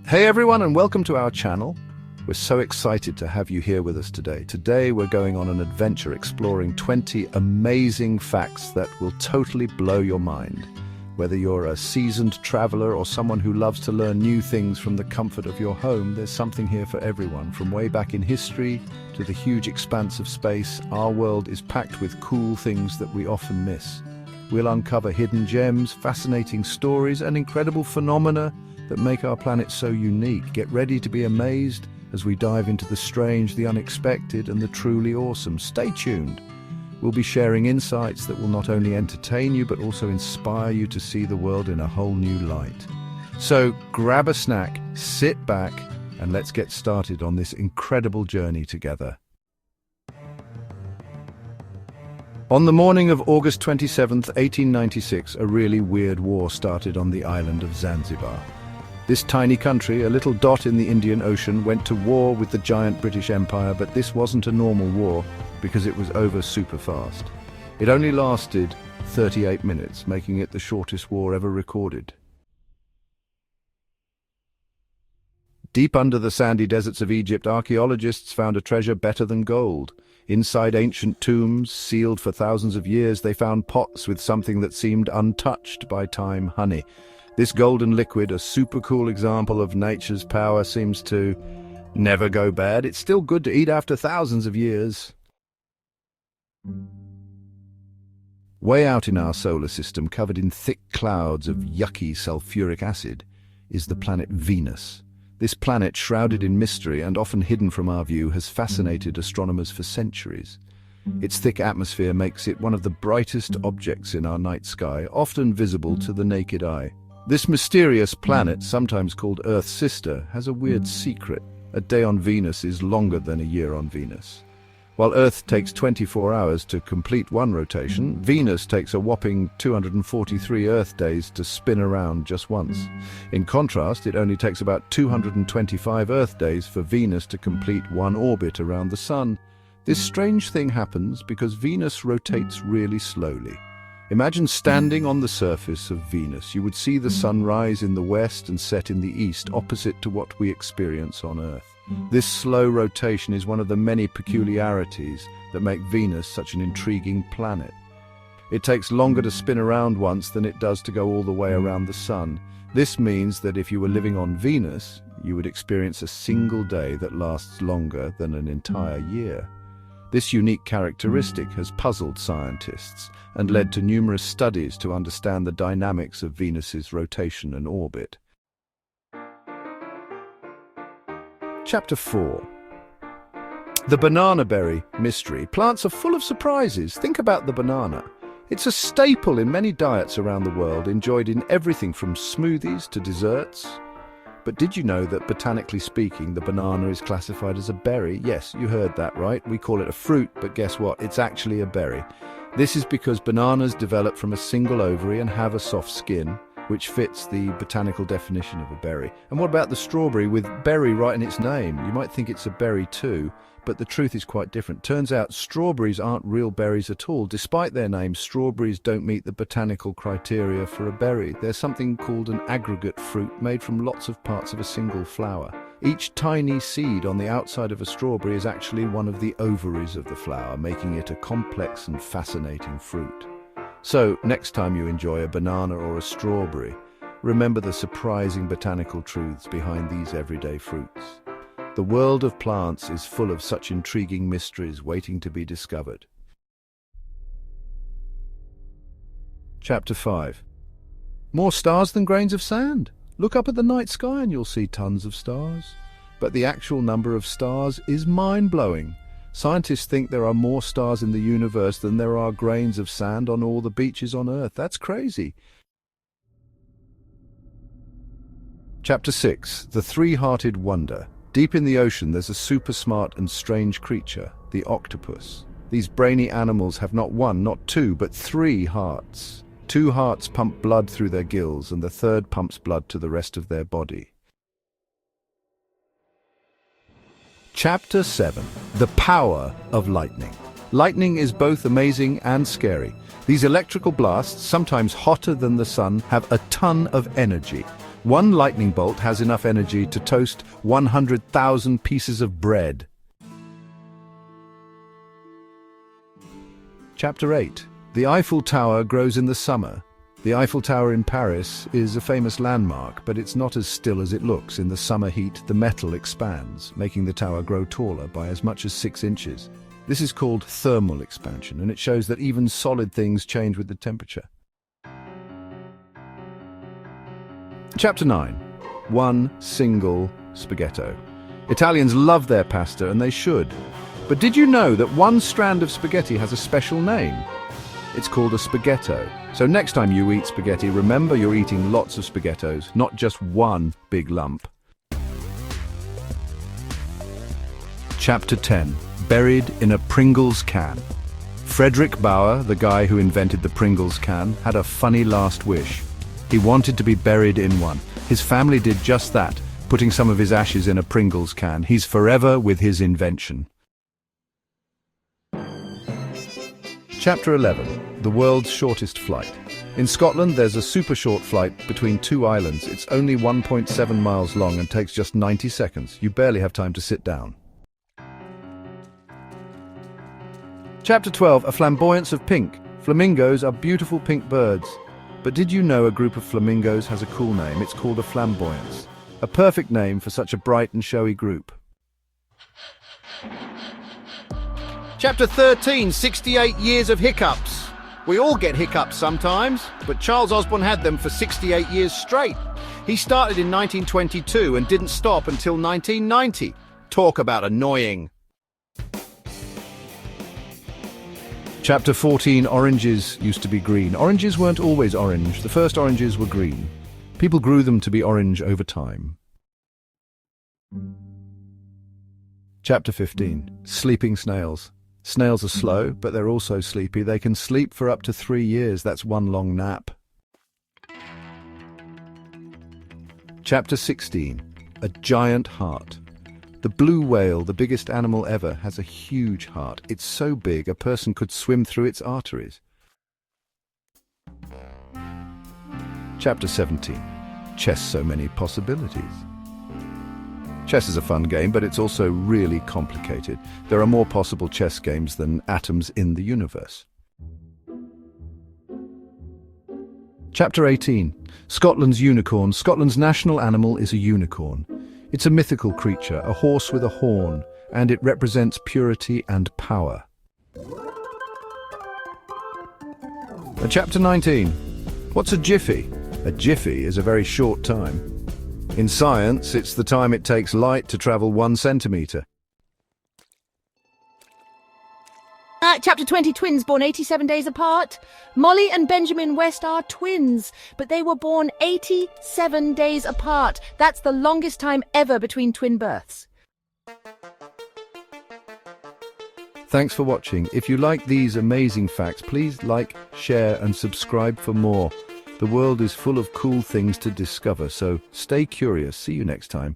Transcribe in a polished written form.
Hey everyone, and welcome to our channel. We're so excited to have you here with us today. Today we're going on an adventure exploring 20 amazing facts that will totally blow your mind. Whether you're a seasoned traveler or someone who loves to learn new things from the comfort of your home, there's something here for everyone. From way back in history to the huge expanse of space, our world is packed with cool things that we often miss. We'll uncover hidden gems, fascinating stories, and incredible phenomena that make our planet so unique. Get ready to be amazed as we dive into the strange, the unexpected, and the truly awesome. Stay tuned. We'll be sharing insights that will not only entertain you, but also inspire you to see the world in a whole new light. So grab a snack, sit back, and let's get started on this incredible journey together. On the morning of August 27th, 1896, a really weird war started on the island of Zanzibar. This tiny country, a little dot in the Indian Ocean, went to war with the giant British Empire, but this wasn't a normal war because it was over super fast. It only lasted 38 minutes, making it the shortest war ever recorded. Deep under the sandy deserts of Egypt, archaeologists found a treasure better than gold. Inside ancient tombs, sealed for thousands of years, they found pots with something that seemed untouched by time: honey. This golden liquid, a super cool example of nature's power, seems to never go bad. It's still good to eat after thousands of years. Way out in our solar system, covered in thick clouds of yucky sulfuric acid, is the planet Venus. This planet, shrouded in mystery and often hidden from our view, has fascinated astronomers for centuries. Its thick atmosphere makes it one of the brightest objects in our night sky, often visible to the naked eye. This mysterious planet, sometimes called Earth's sister, has a weird secret. A day on Venus is longer than a year on Venus. While Earth takes 24 hours to complete one rotation, Venus takes a whopping 243 Earth days to spin around just once. In contrast, it only takes about 225 Earth days for Venus to complete one orbit around the Sun. This strange thing happens because Venus rotates really slowly. Imagine standing on the surface of Venus. You would see the sun rise in the west and set in the east, opposite to what we experience on Earth. This slow rotation is one of the many peculiarities that make Venus such an intriguing planet. It takes longer to spin around once than it does to go all the way around the sun. This means that if you were living on Venus, you would experience a single day that lasts longer than an entire year. This unique characteristic has puzzled scientists and led to numerous studies to understand the dynamics of Venus's rotation and orbit. Chapter 4. The banana berry mystery. Plants are full of surprises. Think about the banana. It's a staple in many diets around the world, enjoyed in everything from smoothies to desserts. But did you know that, botanically speaking, the banana is classified as a berry? Yes, you heard that right. We call it a fruit, but guess what? It's actually a berry. This is because bananas develop from a single ovary and have a soft skin, which fits the botanical definition of a berry. And what about the strawberry with berry right in its name? You might think it's a berry too, but the truth is quite different. Turns out strawberries aren't real berries at all. Despite their name, strawberries don't meet the botanical criteria for a berry. They're something called an aggregate fruit made from lots of parts of a single flower. Each tiny seed on the outside of a strawberry is actually one of the ovaries of the flower, making it a complex and fascinating fruit. So, next time you enjoy a banana or a strawberry, remember the surprising botanical truths behind these everyday fruits. The world of plants is full of such intriguing mysteries waiting to be discovered. Chapter 5. More stars than grains of sand. Look up at the night sky and you'll see tons of stars. But the actual number of stars is mind-blowing. Scientists think there are more stars in the universe than there are grains of sand on all the beaches on Earth. That's crazy. Chapter 6. The Three-Hearted Wonder. Deep in the ocean, there's a super smart and strange creature, the octopus. These brainy animals have not one, not two, but 3 hearts. 2 hearts pump blood through their gills, and the third pumps blood to the rest of their body. Chapter 7. The Power of Lightning. Lightning is both amazing and scary. These electrical blasts, sometimes hotter than the sun, have a ton of energy. One lightning bolt has enough energy to toast 100,000 pieces of bread. Chapter 8. The Eiffel Tower grows in the summer. The Eiffel Tower in Paris is a famous landmark, but it's not as still as it looks. In the summer heat, the metal expands, making the tower grow taller by as much as 6 inches. This is called thermal expansion, and it shows that even solid things change with the temperature. Chapter 9. One single spaghetto. Italians love their pasta, and they should. But did you know that one strand of spaghetti has a special name? It's called a spaghetto. So next time you eat spaghetti, remember you're eating lots of spaghettos, not just one big lump. Chapter 10. Buried in a Pringles can. Frederick Bauer, the guy who invented the Pringles can, had a funny last wish. He wanted to be buried in one. His family did just that, putting some of his ashes in a Pringles can. He's forever with his invention. Chapter 11. The world's shortest flight. In Scotland, there's a super short flight between 2 islands. It's only 1.7 miles long and takes just 90 seconds. You barely have time to sit down. Chapter 12. A flamboyance of pink. Flamingos are beautiful pink birds. But did you know a group of flamingos has a cool name? It's called a flamboyance. A perfect name for such a bright and showy group. Chapter 13, 68 years of hiccups. We all get hiccups sometimes, but Charles Osborne had them for 68 years straight. He started in 1922 and didn't stop until 1990. Talk about annoying. Chapter 14, oranges used to be green. Oranges weren't always orange. The first oranges were green. People grew them to be orange over time. Chapter 15, sleeping snails. Snails are slow, but they're also sleepy. They can sleep for up to 3 years. That's one long nap. Chapter 16. A giant heart. The blue whale, the biggest animal ever, has a huge heart. It's so big a person could swim through its arteries. Chapter 17. Chess, so many possibilities. Chess is a fun game, but it's also really complicated. There are more possible chess games than atoms in the universe. Chapter 18. Scotland's unicorn. Scotland's national animal is a unicorn. It's a mythical creature, a horse with a horn, and it represents purity and power. Chapter 19. What's a jiffy? A jiffy is a very short time. In science, it's the time it takes light to travel 1 centimetre. Chapter 20, twins born 87 days apart. Molly and Benjamin West are twins, but they were born 87 days apart. That's the longest time ever between twin births. Thanks for watching. If you like these amazing facts, please like, share and subscribe for more. The world is full of cool things to discover, so stay curious. See you next time.